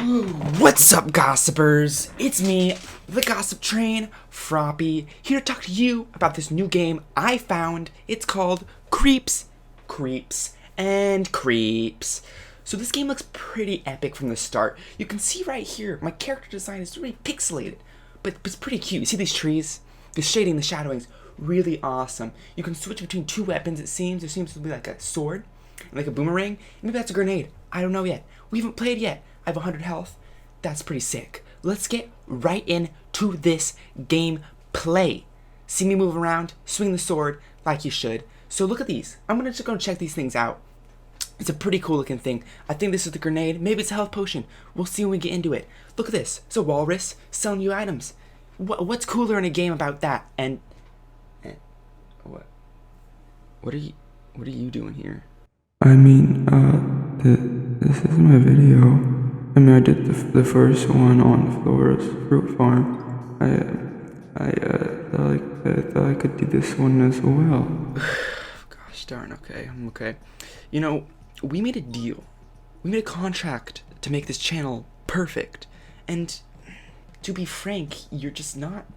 What's up, gossipers? It's me, the Gossip Train, Froppy, here to talk to you about this new game I found. It's called Creeps, and Creeps. So this game looks pretty epic from the start. You can see right here, my character design is really pixelated, but it's pretty cute. You see these trees? The shading, the shadowing's really awesome. You can switch between two weapons, it seems. There seems to be like a sword, and like a boomerang. Maybe that's a grenade. I don't know yet. We haven't played yet. I have 100 health. That's pretty sick. Let's get right into this gameplay. See me move around, swing the sword like you should. So look at these. I'm just gonna check these things out. It's a pretty cool looking thing. I think this is the grenade. Maybe it's a health potion. We'll see when we get into it. Look at this. It's a walrus selling you items. What's cooler in a game about that? And what are you doing here? I mean, this is my video. I mean, I did the first one on Flora's Fruit Farm. I thought I could do this one as well. Gosh darn, okay, I'm okay. You know, we made a deal. We made a contract to make this channel perfect. And to be frank, you're just not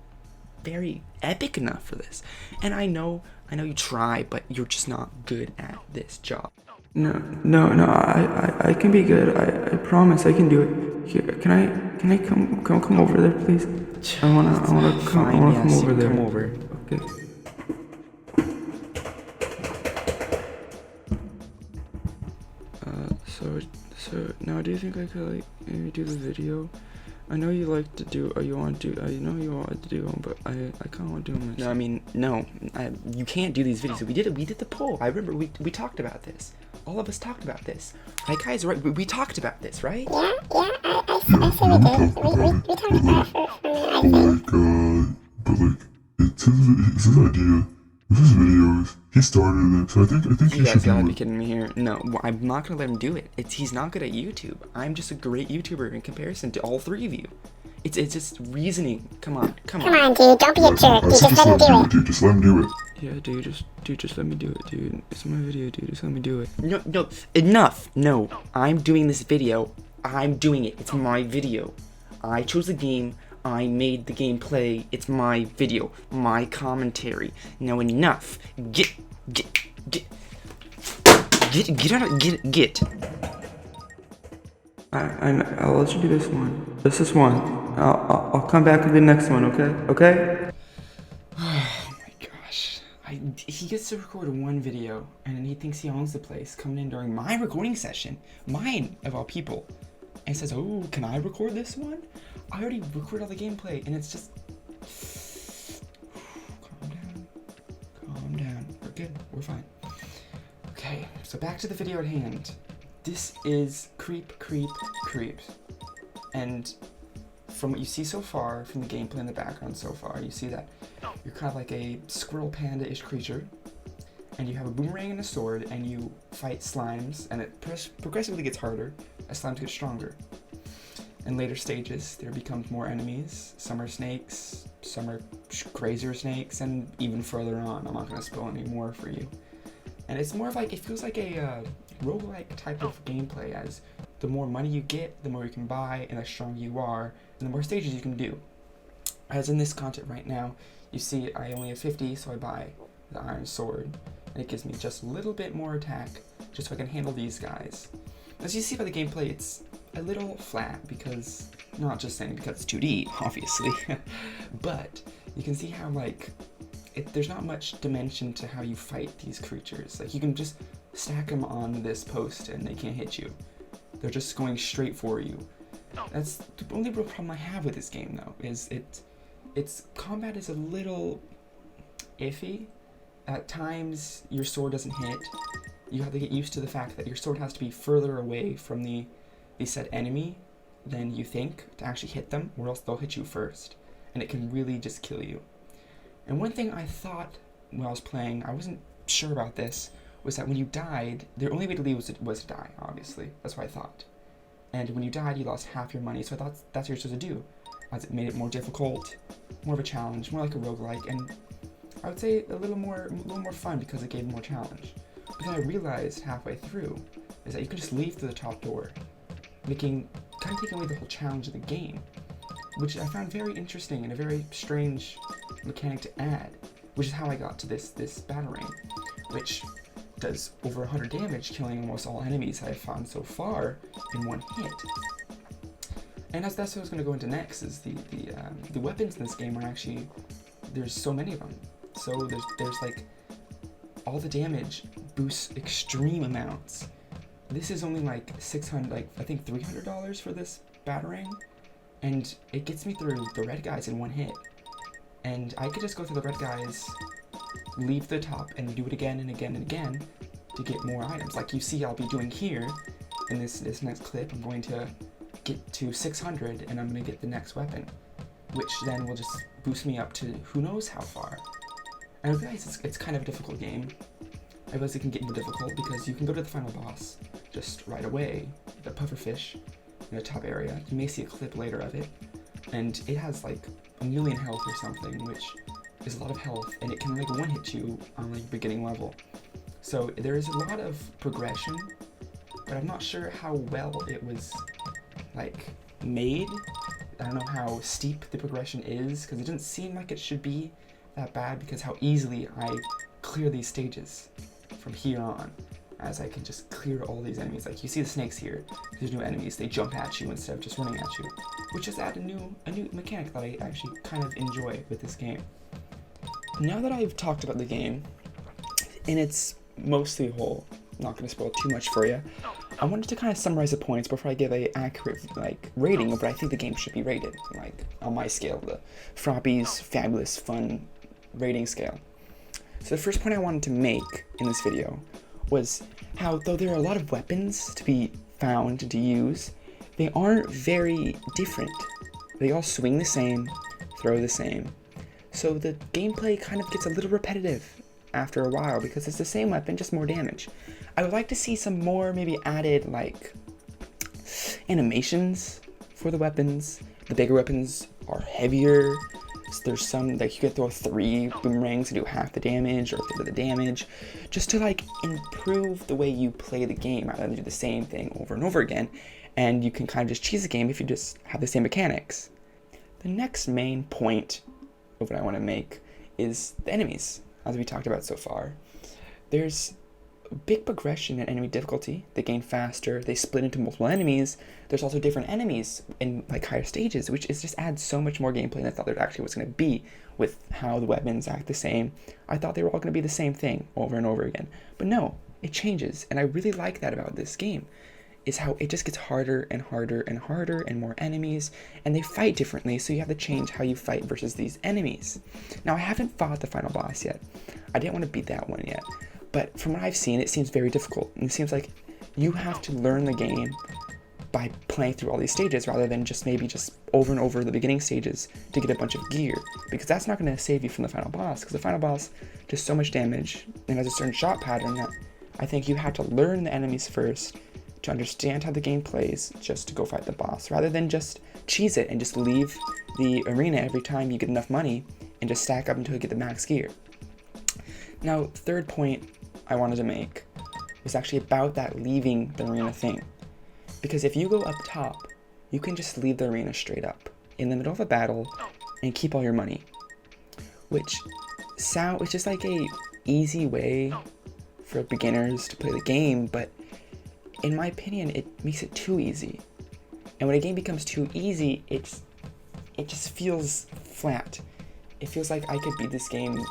very epic enough for this. And I know you try, but you're just not good at this job. No, I can be good. I promise I can do it. Here, can I come over there, please? I wanna come over there. Come over. Okay. So now do you think I could like maybe do the video? I know you like to do, or you want to do, I know you want to do them, but I kind of want to do them myself. No, I mean, no, you can't do these videos. We did the poll. I remember we talked about this. All of us talked about this. Right, guys? Right? We talked about this, right? Yeah, I see we did. We talked about it for me, I think. But like, it's his idea. It's his videos. He started it, so I think he You should guys do gotta it. be kidding me here. No, I'm not gonna let him do it. He's not good at YouTube. I'm just a great YouTuber in comparison to all three of you. It's just reasoning. Come on. Come on, dude, don't be a jerk. Dude, just let him do it. Dude, just let him do it. Yeah, dude, just let me do it, dude. It's my video, dude. Just let me do it. No, enough. No, I'm doing this video. I'm doing it. It's my video. I chose the game. I made the gameplay. It's my video, my commentary. Now enough. Get I'll let you do this one. Just this one. I'll come back to the next one, okay? Okay? Oh my gosh. He gets to record one video, and then he thinks he owns the place, coming in during my recording session. Mine, of all people. And says, oh, can I record this one? I already recorded all the gameplay, and it's just... Calm down. We're good. We're fine. Okay, so back to the video at hand. This is Creeps. And from what you see so far, from the gameplay in the background so far, you see that you're kind of like a squirrel panda-ish creature, and you have a boomerang and a sword, and you fight slimes, and it progressively gets harder as slimes get stronger. In later stages, there becomes more enemies. Some are snakes, some are crazier snakes, and even further on. I'm not going to spoil any more for you. And it's more of like, it feels like a roguelike type of gameplay, as the more money you get, the more you can buy, and the stronger you are, and the more stages you can do. As in this content right now, you see I only have 50, so I buy the iron sword, and it gives me just a little bit more attack, just so I can handle these guys. As you see by the gameplay, it's a little flat, because, not just saying because it's 2D, obviously, but you can see how, like, there's not much dimension to how you fight these creatures. Like, you can just stack them on this post and they can't hit you. They're just going straight for you. That's the only real problem I have with this game, though, is its combat is a little iffy. At times, your sword doesn't hit. You have to get used to the fact that your sword has to be further away from the said enemy than you think to actually hit them, or else they'll hit you first, and it can really just kill you. And one thing I thought when I was playing, I wasn't sure about this, was that when you died, the only way to leave was to die, obviously. That's what I thought. And when you died, you lost half your money, so I thought that's what you're supposed to do, as it made it more difficult, more of a challenge, more like a roguelike, and I would say a little more fun because it gave more challenge. But then I realized halfway through is that you can just leave through the top door, making kind of taking away the whole challenge of the game, which I found very interesting and a very strange mechanic to add, which is how I got to this batarang, which does over 100 damage, killing almost all enemies I've found so far in one hit. And that's what I was going to go into next, is the weapons in this game are actually, there's so many of them. So there's like, all the damage boosts extreme amounts. This is only like 600, like I think $300 for this batarang, and it gets me through the red guys in one hit. And I could just go through the red guys, leave the top, and do it again and again and again to get more items. Like you see I'll be doing here in this next clip. I'm going to get to 600 and I'm going to get the next weapon, which then will just boost me up to who knows how far. And I realize it's kind of a difficult game. I realize it can get more difficult because you can go to the final boss just right away, the pufferfish in the top area. You may see a clip later of it, and it has like 1,000,000 health or something, which is a lot of health, and it can like one-hit you on like beginning level. So there is a lot of progression, but I'm not sure how well it was like made. I don't know how steep the progression is, because it doesn't seem like it should be that bad, because how easily I clear these stages from here on, as I can just clear all these enemies. Like you see the snakes here, there's new enemies, they jump at you instead of just running at you, which has added a new mechanic that I actually kind of enjoy with this game. Now that I've talked about the game in its mostly whole, I'm not going to spoil too much for you, I wanted to kind of summarize the points before I give a accurate like rating of what I think the game should be rated, like on my scale, the Froppy's Fabulous Fun rating scale. So the first point I wanted to make in this video was how, though there are a lot of weapons to be found and to use, they aren't very different. They all swing the same, throw the same. So the gameplay kind of gets a little repetitive after a while because it's the same weapon, just more damage. I would like to see some more maybe added like animations for the weapons. The bigger weapons are heavier. So there's some like you could throw 3 boomerangs and do half the damage or a bit of the damage, just to like improve the way you play the game rather than do the same thing over and over again. And you can kind of just cheese the game if you just have the same mechanics. The next main point of what I want to make is the enemies, as we talked about so far. There's big progression in enemy difficulty. They gain faster, they split into multiple enemies. There's also different enemies in like higher stages, which is just adds so much more gameplay than I thought there actually was going to be with how the weapons act the same. I thought they were all going to be the same thing over and over again, but no, it changes, and I really like that about this game, is how it just gets harder and harder and harder and more enemies, and they fight differently, so you have to change how you fight versus these enemies. Now, I haven't fought the final boss yet. I didn't want to beat that one yet. But from what I've seen, it seems very difficult. And it seems like you have to learn the game by playing through all these stages rather than just maybe just over and over the beginning stages to get a bunch of gear. Because that's not going to save you from the final boss. Because the final boss does so much damage and has a certain shot pattern that I think you have to learn the enemies first to understand how the game plays just to go fight the boss. Rather than just cheese it and just leave the arena every time you get enough money and just stack up until you get the max gear. Now, third point I wanted to make was actually about that leaving the arena thing. Because if you go up top, you can just leave the arena straight up in the middle of a battle and keep all your money. Which it's just like a easy way for beginners to play the game, but in my opinion, it makes it too easy. And when a game becomes too easy, it just feels flat. It feels like I could beat this game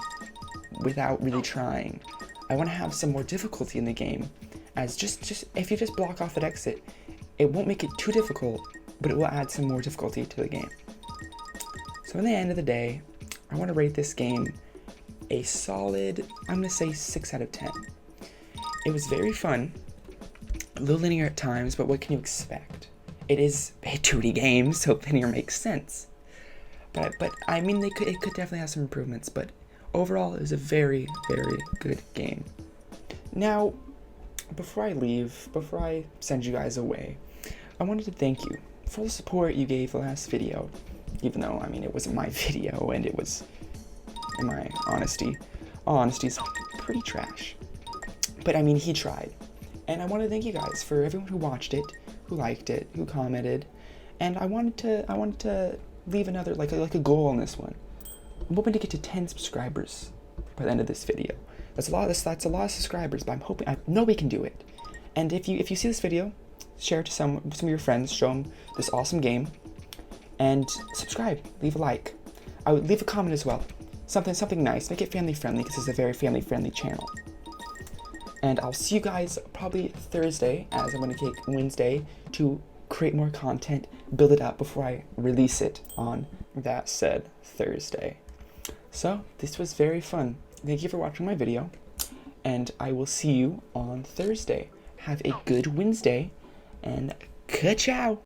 without really trying. I want to have some more difficulty in the game, as just if you just block off at exit, it won't make it too difficult, but it will add some more difficulty to the game. So in the end of the day, I want to rate this game a solid, I'm going to say 6 out of 10. It was very fun, a little linear at times, but what can you expect? It is a 2D game, so linear makes sense. But I mean, it could definitely have some improvements, but overall, it was a very, very good game. Now, before I send you guys away, I wanted to thank you for the support you gave the last video, even though, I mean, it wasn't my video, and it was, in my all honesty, it's pretty trash. But, I mean, he tried. And I want to thank you guys for everyone who watched it, who liked it, who commented, and I wanted to leave another like a goal on this one. I'm hoping to get to 10 subscribers by the end of this video. That's a lot of subscribers, but I know we can do it. And if you see this video, share it to some of your friends, show them this awesome game, and subscribe, leave a like. I would leave a comment as well. Something nice, make it family friendly, because it's a very family friendly channel. And I'll see you guys probably Thursday, as I'm going to take Wednesday to create more content, build it up before I release it on that said Thursday. So this was very fun. Thank you for watching my video, and I will see you on Thursday. Have a good Wednesday, and ka-chow!